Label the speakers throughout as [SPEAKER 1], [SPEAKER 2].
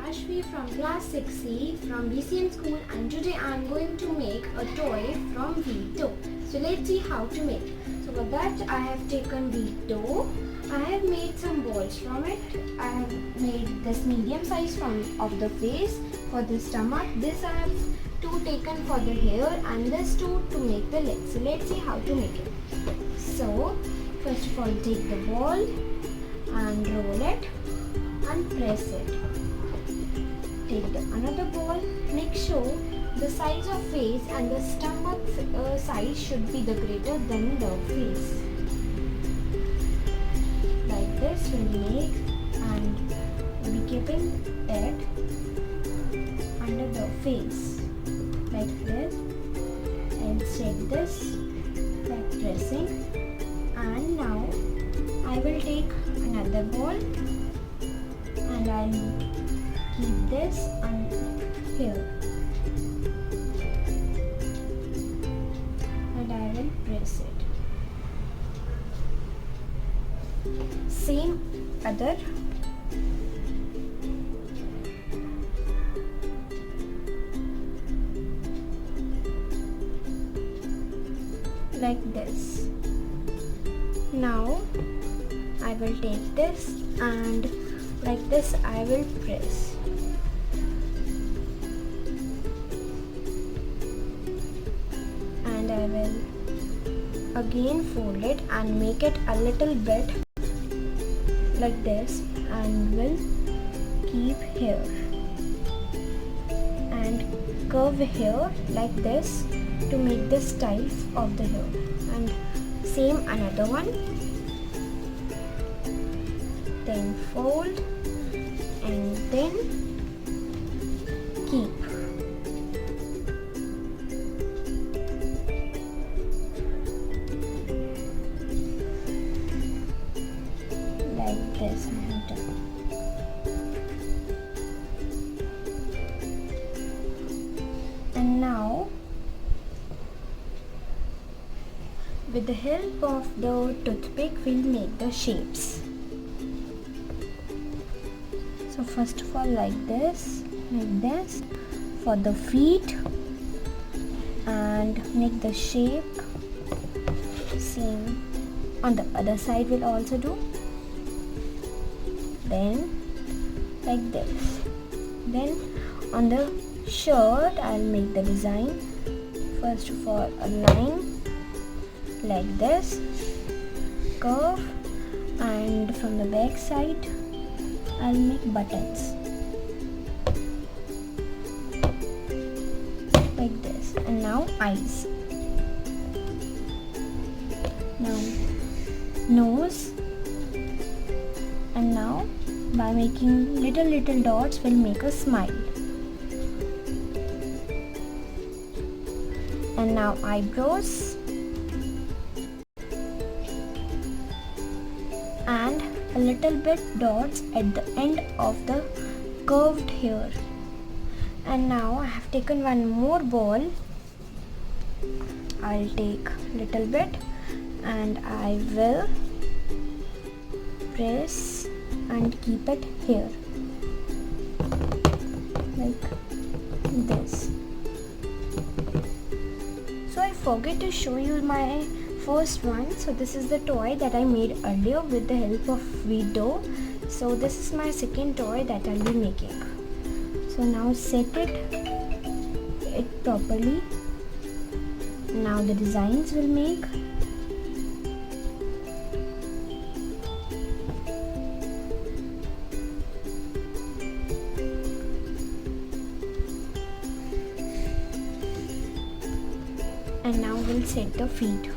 [SPEAKER 1] Ashvi from class 6C from BCM school, and today I am going to make a toy from wheat dough. So let's see how to make. So for that I have taken wheat dough. I have made some balls from it. I have made this medium size of the face for the stomach. This I have two taken for the hair and this two to make the legs. So let's see how to make it. So first of all, take the ball and roll it and press it. Take another ball. Make sure the size of face and the stomach size should be the greater than the face. Like this we'll make, and we'll be keeping it under the face like this, and set this by pressing. And now I will take another ball and I'll keep this here, and I will press it. Same other. Like this. Now I will take this and like this I will press. And I will again fold it and make it a little bit like this, and will keep here and curve here like this to make the style of the hair. And same another one. Then fold and then keep. Like this I have done. And now with the help of the toothpick we'll make the shapes. So first of all, like this for the feet, and make the shape. Same on the other side will also do. Then like this. Then on the shirt I'll make the design. First of all, a line like this, curve, and from the back side I'll make buttons like this. And now eyes. Now nose. And now by making little dots we'll make a smile. And now eyebrows. And a little bit dots at the end of the curved hair. And now I have taken one more ball. I'll take little bit and I will press and keep it here like this. So I forget to show you my first one. So this is the toy that I made earlier with the help of wheat dough. So this is my second toy that I'll be making. So now set it properly. Now the designs will make. And now we'll set the feet.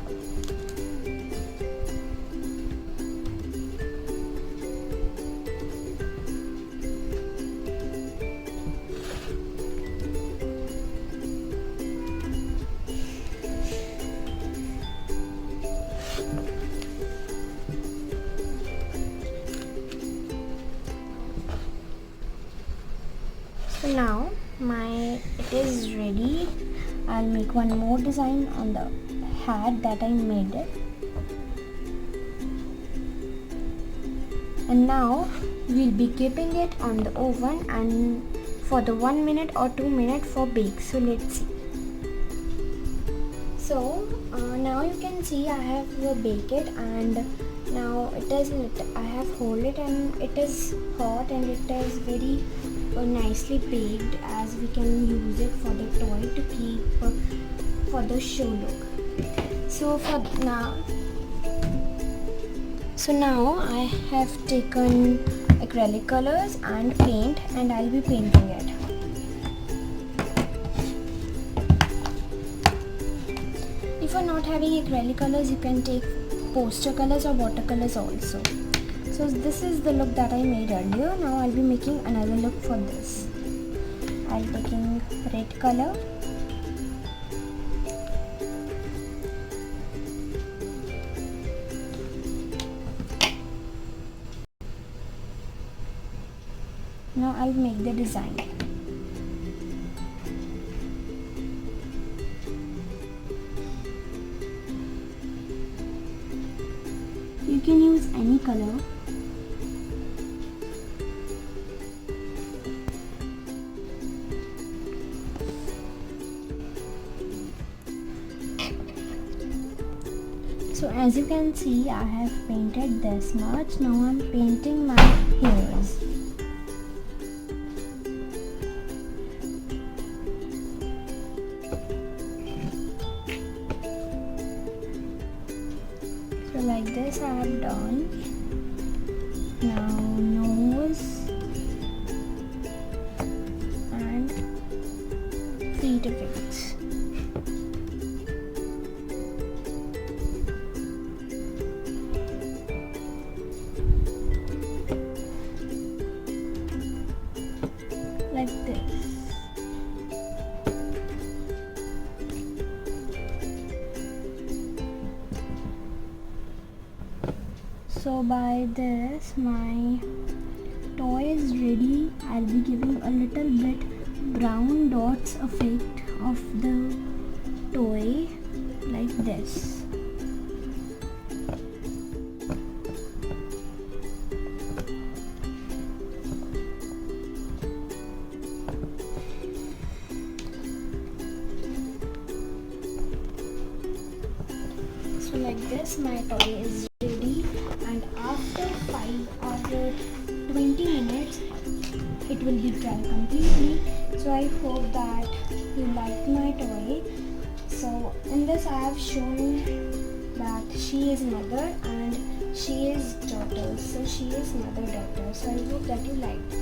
[SPEAKER 1] So now it is ready. I'll make one more design on the hat that I made it. And now we'll be keeping it on the oven and for the 1 minute or 2 minutes for bake. So let's see. So now you can see I have baked it, and now it is lit. I have hold it and it is hot and it is very nicely baked, as we can use it for the toy to keep for the show look. So now I have taken acrylic colors and paint, and I'll be painting it. If you're not having acrylic colors, you can take poster colors or watercolors also. So this is the look that I made earlier. Now I'll be making another look for this. I'll be taking red color. Now I'll make the design. You can use any color. So as you can see, I have painted this much. Now I'm painting my hairs. So like this I have done. Now nose and feet effects. Like this. So by this my toy is ready. I'll be giving a little bit brown dots effect of the toy like this. So like this my toy is ready, and after 5 or 20 minutes it will be dry completely. So I hope that you liked my toy. So in this I have shown that she is mother and she is daughter. So she is mother daughter. So I hope that you liked.